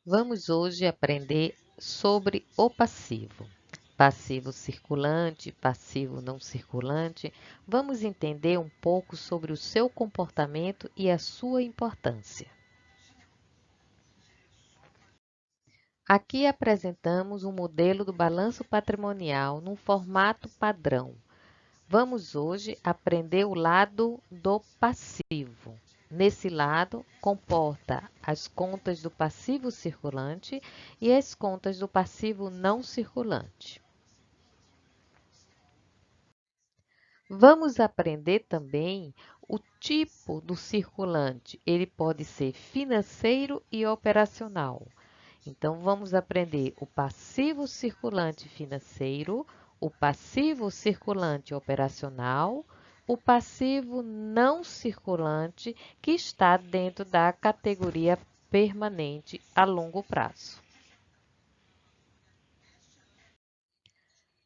Vamos hoje aprender sobre o passivo. Passivo circulante, passivo não circulante. Vamos entender um pouco sobre o seu comportamento e a sua importância. Aqui apresentamos um modelo do balanço patrimonial num formato padrão. Vamos hoje aprender o lado do passivo. Nesse lado, comporta as contas do passivo circulante e as contas do passivo não circulante. Vamos aprender também o tipo do circulante. Ele pode ser financeiro e operacional. Então, vamos aprender o passivo circulante financeiro, o passivo circulante operacional, o passivo não circulante, que está dentro da categoria permanente a longo prazo.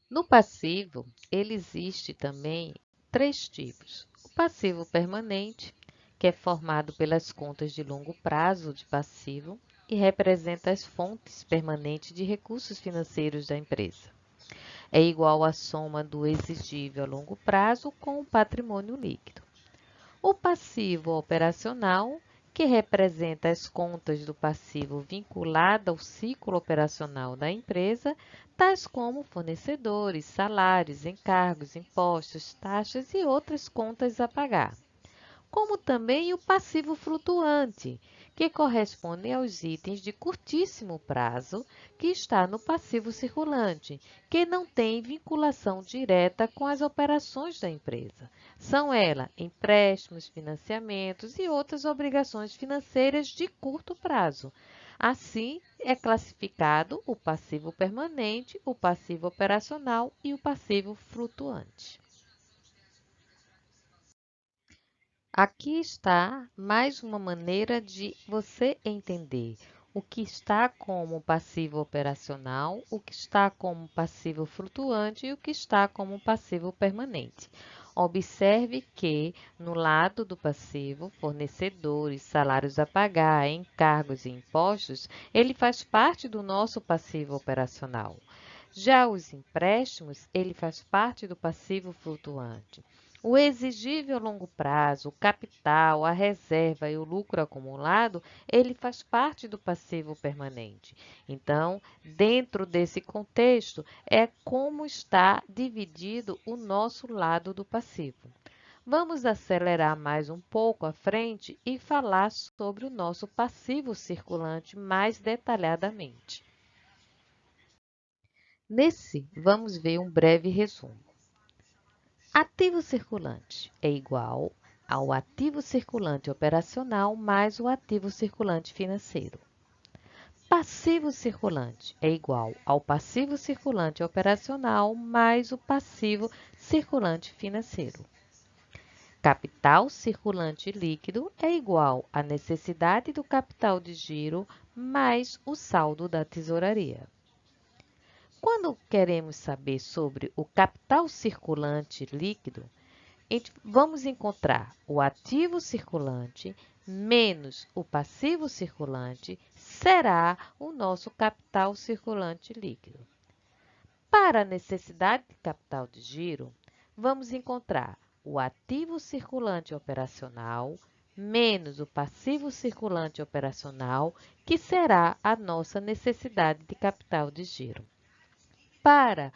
No passivo, ele existe também três tipos. O passivo permanente, que é formado pelas contas de longo prazo de passivo e representa as fontes permanentes de recursos financeiros da empresa. É igual à soma do exigível a longo prazo com o patrimônio líquido. O passivo operacional, que representa as contas do passivo vinculado ao ciclo operacional da empresa, tais como fornecedores, salários, encargos, impostos, taxas e outras contas a pagar, como também o passivo flutuante, que corresponde aos itens de curtíssimo prazo que está no passivo circulante, que não tem vinculação direta com as operações da empresa. São elas empréstimos, financiamentos e outras obrigações financeiras de curto prazo. Assim, é classificado o passivo permanente, o passivo operacional e o passivo flutuante. Aqui está mais uma maneira de você entender o que está como passivo operacional, o que está como passivo flutuante e o que está como passivo permanente. Observe que no lado do passivo, fornecedores, salários a pagar, encargos e impostos, ele faz parte do nosso passivo operacional. Já os empréstimos, ele faz parte do passivo flutuante. O exigível a longo prazo, o capital, a reserva e o lucro acumulado, ele faz parte do passivo permanente. Então, dentro desse contexto, é como está dividido o nosso lado do passivo. Vamos acelerar mais um pouco à frente e falar sobre o nosso passivo circulante mais detalhadamente. Nesse, vamos ver um breve resumo. Ativo circulante é igual ao ativo circulante operacional mais o ativo circulante financeiro. Passivo circulante é igual ao passivo circulante operacional mais o passivo circulante financeiro. Capital circulante líquido é igual à necessidade do capital de giro mais o saldo da tesouraria. Quando queremos saber sobre o capital circulante líquido, vamos encontrar o ativo circulante menos o passivo circulante será o nosso capital circulante líquido. Para a necessidade de capital de giro, vamos encontrar o ativo circulante operacional menos o passivo circulante operacional, que será a nossa necessidade de capital de giro. Para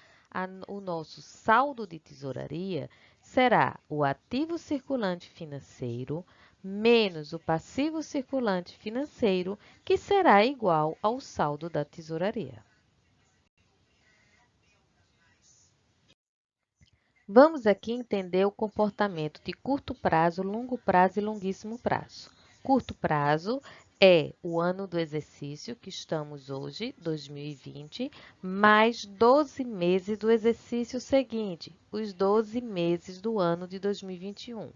o nosso saldo de tesouraria, será o ativo circulante financeiro menos o passivo circulante financeiro, que será igual ao saldo da tesouraria. Vamos aqui entender o comportamento de curto prazo, longo prazo e longuíssimo prazo. Curto prazo é o ano do exercício que estamos hoje, 2020, mais 12 meses do exercício seguinte, os 12 meses do ano de 2021.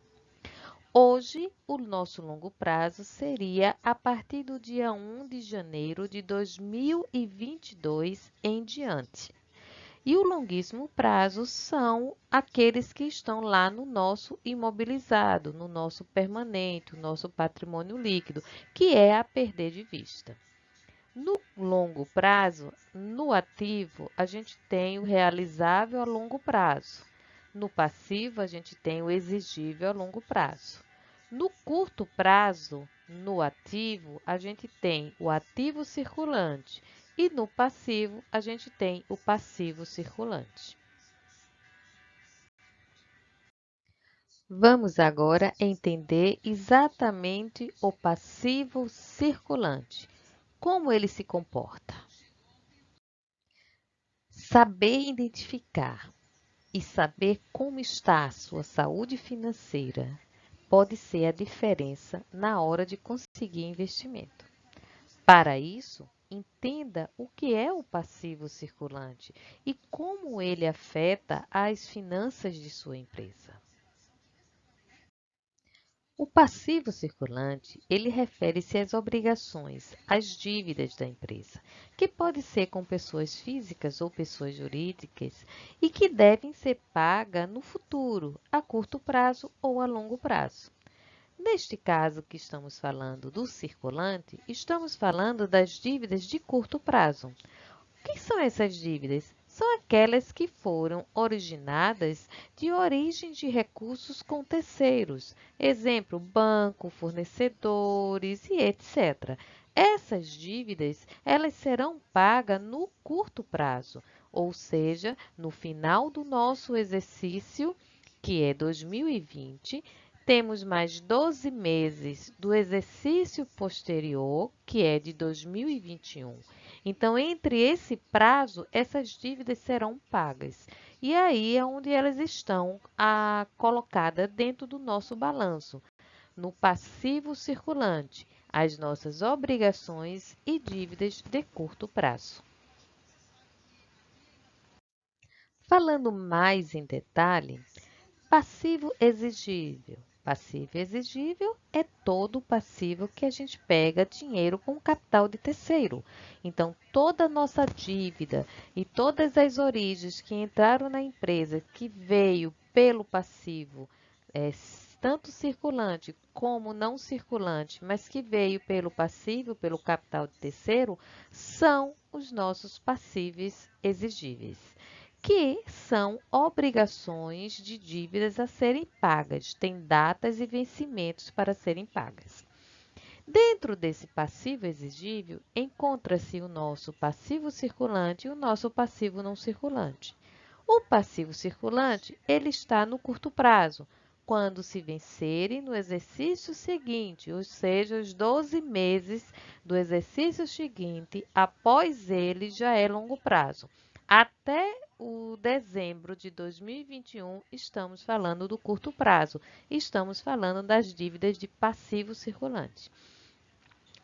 Hoje, o nosso longo prazo seria a partir do dia 1 de janeiro de 2022 em diante. E o longuíssimo prazo são aqueles que estão lá no nosso imobilizado, no nosso permanente, o nosso patrimônio líquido, que é a perder de vista. No longo prazo, no ativo, a gente tem o realizável a longo prazo. No passivo, a gente tem o exigível a longo prazo. No curto prazo, no ativo, a gente tem o ativo circulante e no passivo, a gente tem o passivo circulante. Vamos agora entender exatamente o passivo circulante, como ele se comporta. Saber identificar e saber como está a sua saúde financeira pode ser a diferença na hora de conseguir investimento. Para isso, entenda o que é o passivo circulante e como ele afeta as finanças de sua empresa. O passivo circulante, ele refere-se às obrigações, às dívidas da empresa, que pode ser com pessoas físicas ou pessoas jurídicas e que devem ser pagas no futuro, a curto prazo ou a longo prazo. Neste caso que estamos falando do circulante, estamos falando das dívidas de curto prazo. O que são essas dívidas? São aquelas que foram originadas de origem de recursos com terceiros, exemplo, banco, fornecedores e etc. Essas dívidas, elas serão pagas no curto prazo, ou seja, no final do nosso exercício, que é 2020, temos mais 12 meses do exercício posterior, que é de 2021. Então, entre esse prazo, essas dívidas serão pagas. E aí é onde elas estão colocadas dentro do nosso balanço, no passivo circulante, as nossas obrigações e dívidas de curto prazo. Falando mais em detalhe, passivo exigível. Passivo exigível é todo o passivo que a gente pega dinheiro com capital de terceiro. Então, toda a nossa dívida e todas as origens que entraram na empresa que veio pelo passivo, tanto circulante como não circulante, mas que veio pelo passivo, pelo capital de terceiro, são os nossos passíveis exigíveis, que são obrigações de dívidas a serem pagas, têm datas e vencimentos para serem pagas. Dentro desse passivo exigível, encontra-se o nosso passivo circulante e o nosso passivo não circulante. O passivo circulante, ele está no curto prazo, quando se vencerem no exercício seguinte, ou seja, os 12 meses do exercício seguinte, após ele já é longo prazo. Até o dezembro de 2021, estamos falando do curto prazo, estamos falando das dívidas de passivo circulante.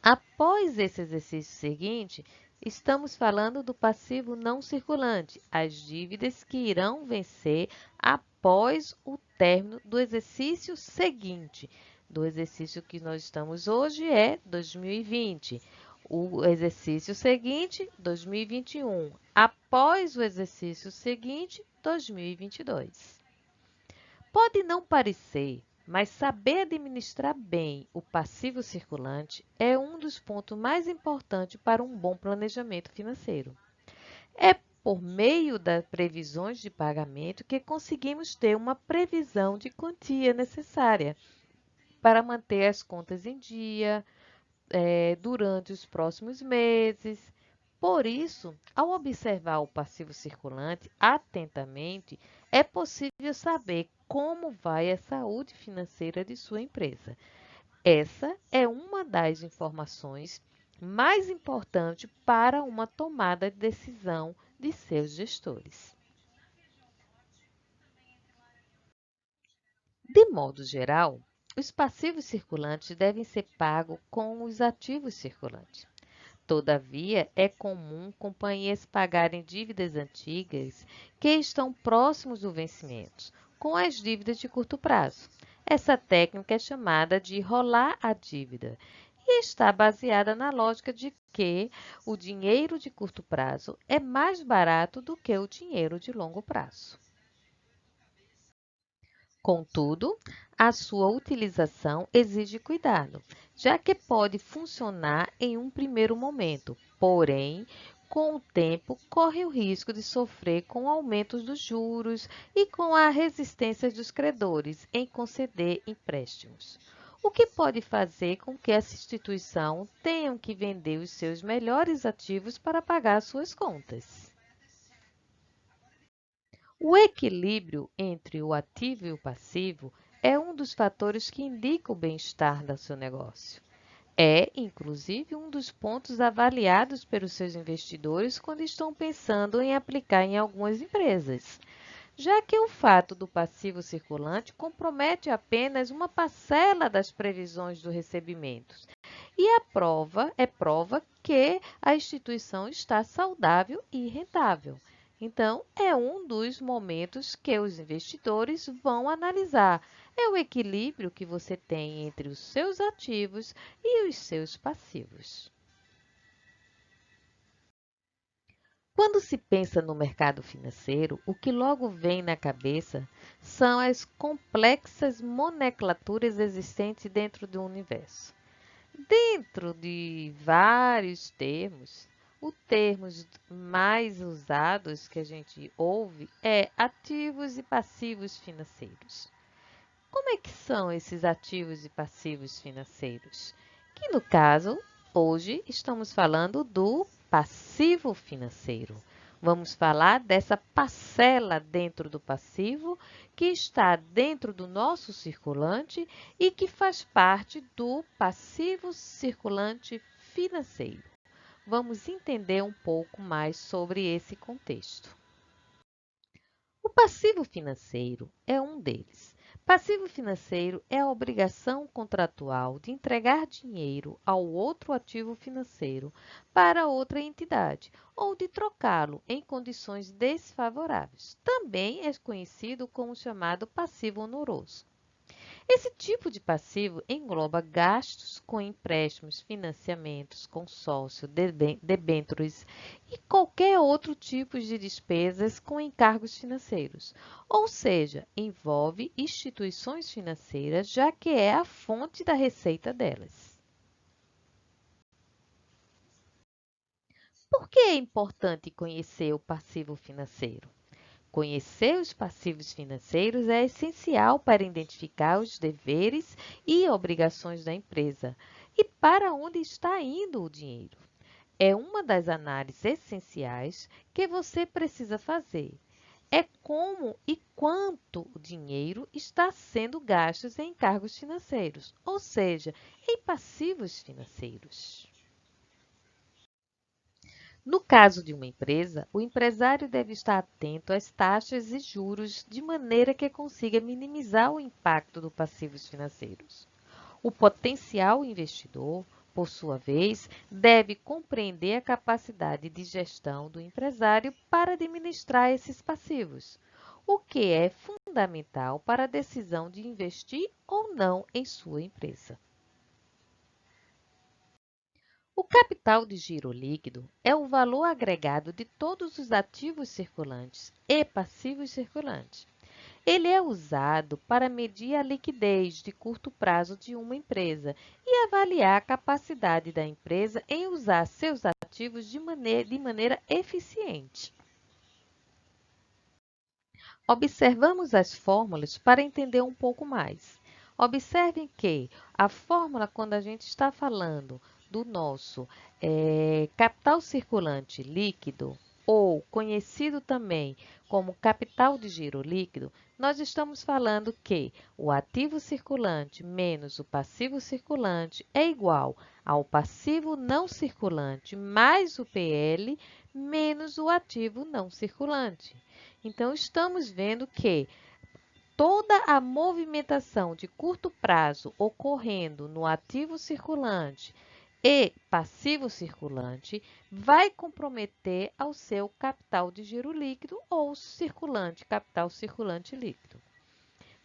Após esse exercício seguinte, estamos falando do passivo não circulante, as dívidas que irão vencer após o término do exercício seguinte. Do exercício que nós estamos hoje é 2020. O exercício seguinte, 2021. Após o exercício seguinte, 2022. Pode não parecer, mas saber administrar bem o passivo circulante é um dos pontos mais importantes para um bom planejamento financeiro. É por meio das previsões de pagamento que conseguimos ter uma previsão de quantia necessária para manter as contas em dia, durante os próximos meses. Por isso, ao observar o passivo circulante atentamente, é possível saber como vai a saúde financeira de sua empresa. Essa é uma das informações mais importantes para uma tomada de decisão de seus gestores. De modo geral, os passivos circulantes devem ser pagos com os ativos circulantes. Todavia, é comum companhias pagarem dívidas antigas que estão próximos do vencimento, com as dívidas de curto prazo. Essa técnica é chamada de rolar a dívida e está baseada na lógica de que o dinheiro de curto prazo é mais barato do que o dinheiro de longo prazo. Contudo, a sua utilização exige cuidado. já que pode funcionar em um primeiro momento, porém, com o tempo, corre o risco de sofrer com aumentos dos juros e com a resistência dos credores em conceder empréstimos, o que pode fazer com que essa instituição tenha que vender os seus melhores ativos para pagar suas contas. O equilíbrio entre o ativo e o passivo é um dos fatores que indica o bem-estar do seu negócio. É, inclusive, um dos pontos avaliados pelos seus investidores quando estão pensando em aplicar em algumas empresas, já que o fato do passivo circulante compromete apenas uma parcela das previsões dos recebimentos e prova que a instituição está saudável e rentável. Então, é um dos momentos que os investidores vão analisar. É o equilíbrio que você tem entre os seus ativos e os seus passivos. Quando se pensa no mercado financeiro, o que logo vem na cabeça são as complexas nomenclaturas existentes dentro do universo. Dentro de vários termos, os termos mais usados que a gente ouve é ativos e passivos financeiros. Como é que são esses ativos e passivos financeiros? Que no caso, hoje estamos falando do passivo financeiro. Vamos falar dessa parcela dentro do passivo que está dentro do nosso circulante e que faz parte do passivo circulante financeiro. Vamos entender um pouco mais sobre esse contexto. O passivo financeiro é um deles. Passivo financeiro é a obrigação contratual de entregar dinheiro ao outro ativo financeiro para outra entidade ou de trocá-lo em condições desfavoráveis. Também é conhecido como chamado passivo oneroso. Esse tipo de passivo engloba gastos com empréstimos, financiamentos, consórcio, debêntures e qualquer outro tipo de despesas com encargos financeiros, ou seja, envolve instituições financeiras, já que é a fonte da receita delas. Por que é importante conhecer o passivo financeiro? Conhecer os passivos financeiros é essencial para identificar os deveres e obrigações da empresa e para onde está indo o dinheiro. É uma das análises essenciais que você precisa fazer. É como e quanto o dinheiro está sendo gasto em encargos financeiros, ou seja, em passivos financeiros. No caso de uma empresa, o empresário deve estar atento às taxas e juros de maneira que consiga minimizar o impacto dos passivos financeiros. O potencial investidor, por sua vez, deve compreender a capacidade de gestão do empresário para administrar esses passivos, o que é fundamental para a decisão de investir ou não em sua empresa. O capital de giro líquido é o valor agregado de todos os ativos circulantes e passivos circulantes. Ele é usado para medir a liquidez de curto prazo de uma empresa e avaliar a capacidade da empresa em usar seus ativos de maneira eficiente. Observamos as fórmulas para entender um pouco mais. Observem que a fórmula, quando a gente está falando do nosso capital circulante líquido, ou conhecido também como capital de giro líquido, nós estamos falando que o ativo circulante menos o passivo circulante é igual ao passivo não circulante mais o PL menos o ativo não circulante. Então, estamos vendo que toda a movimentação de curto prazo ocorrendo no ativo circulante e passivo circulante vai comprometer ao seu capital de giro líquido ou circulante, capital circulante líquido.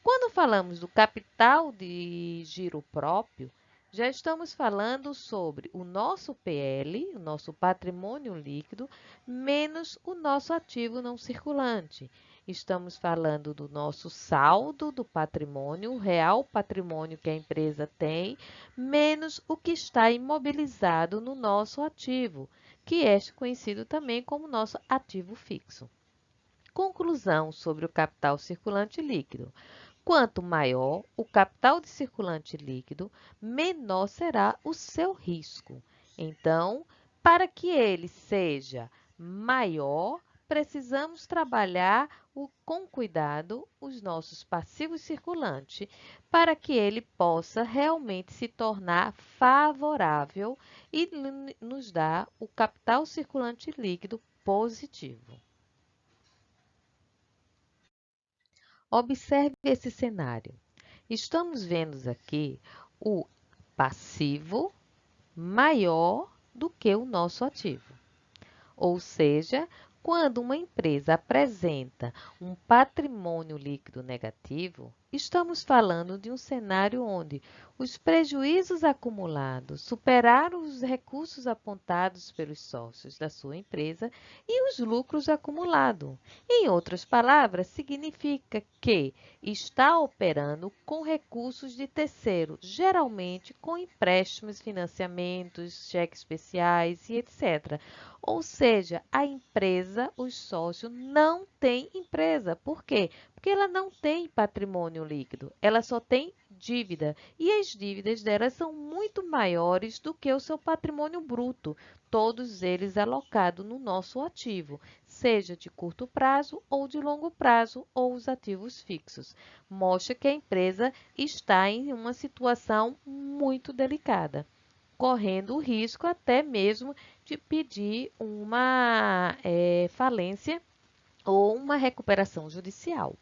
Quando falamos do capital de giro próprio, já estamos falando sobre o nosso PL, o nosso patrimônio líquido, menos o nosso ativo não circulante. Estamos falando do nosso saldo do patrimônio, o real patrimônio que a empresa tem, menos o que está imobilizado no nosso ativo, que é conhecido também como nosso ativo fixo. Conclusão sobre o capital circulante líquido. Quanto maior o capital de circulante líquido, menor será o seu risco. Então, para que ele seja maior, precisamos trabalhar com cuidado os nossos passivos circulantes para que ele possa realmente se tornar favorável e nos dar o capital circulante líquido positivo. Observe esse cenário. Estamos vendo aqui o passivo maior do que o nosso ativo. Ou seja, quando uma empresa apresenta um patrimônio líquido negativo, estamos falando de um cenário onde os prejuízos acumulados superaram os recursos apontados pelos sócios da sua empresa e os lucros acumulados. Em outras palavras, significa que está operando com recursos de terceiro, geralmente com empréstimos, financiamentos, cheques especiais e etc. Ou seja, a empresa, os sócios, não têm empresa. Por quê? Porque ela não tem patrimônio líquido, ela só tem dívida. E as dívidas delas são muito maiores do que o seu patrimônio bruto, todos eles alocados no nosso ativo, seja de curto prazo ou de longo prazo, ou os ativos fixos. Mostra que a empresa está em uma situação muito delicada, correndo o risco até mesmo de pedir uma falência ou uma recuperação judicial.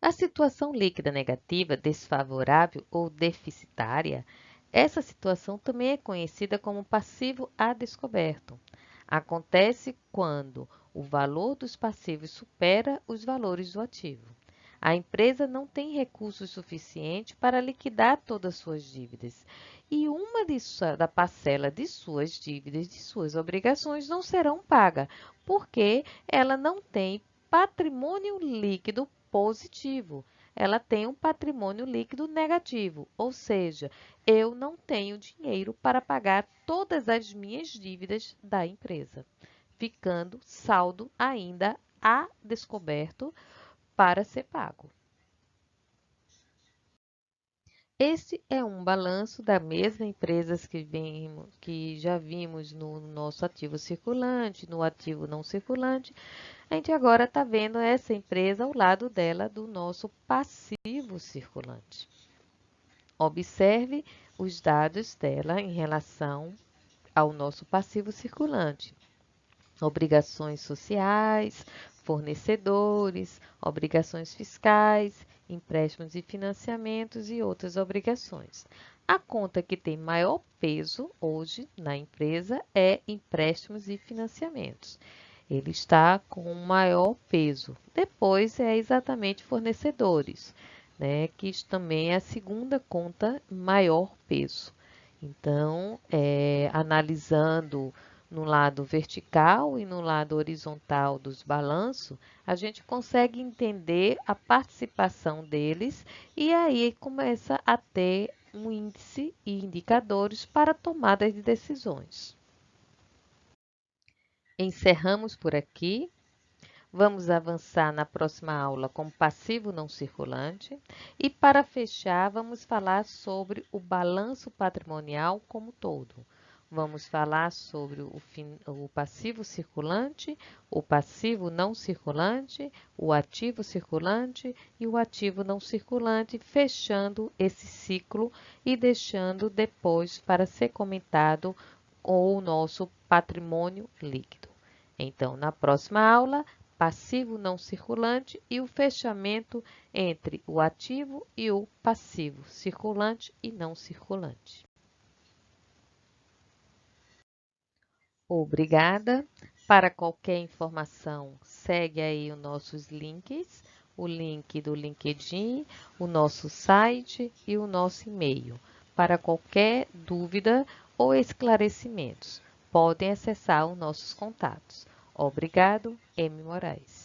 A situação líquida negativa, desfavorável ou deficitária, essa situação também é conhecida como passivo a descoberto. Acontece quando o valor dos passivos supera os valores do ativo. A empresa não tem recursos suficientes para liquidar todas as suas dívidas e da parcela de suas dívidas, de suas obrigações, não serão pagas, porque ela não tem patrimônio líquido positivo. Ela tem um patrimônio líquido negativo, ou seja, eu não tenho dinheiro para pagar todas as minhas dívidas da empresa, ficando saldo ainda a descoberto para ser pago. Este é um balanço da mesma empresa que já vimos no nosso ativo circulante, no ativo não circulante. A gente agora está vendo essa empresa ao lado dela do nosso passivo circulante. Observe os dados dela em relação ao nosso passivo circulante. Obrigações sociais, fornecedores, obrigações fiscais, empréstimos e financiamentos e outras obrigações. A conta que tem maior peso hoje na empresa é empréstimos e financiamentos. Ele está com maior peso. Depois é exatamente fornecedores, né, que também é a segunda conta maior peso. Então, analisando no lado vertical e no lado horizontal dos balanços, a gente consegue entender a participação deles e aí começa a ter um índice e indicadores para tomada de decisões. Encerramos por aqui. Vamos avançar na próxima aula com passivo não circulante. E para fechar, vamos falar sobre o balanço patrimonial como todo. Vamos falar sobre o passivo circulante, o passivo não circulante, o ativo circulante e o ativo não circulante, fechando esse ciclo e deixando depois para ser comentado o nosso patrimônio líquido. Então, na próxima aula, passivo não circulante e o fechamento entre o ativo e o passivo, circulante e não circulante. Obrigada. Para qualquer informação, segue aí os nossos links, o link do LinkedIn, o nosso site e o nosso e-mail, para qualquer dúvida ou esclarecimentos. podem acessar os nossos contatos. Obrigado, M. Moraes.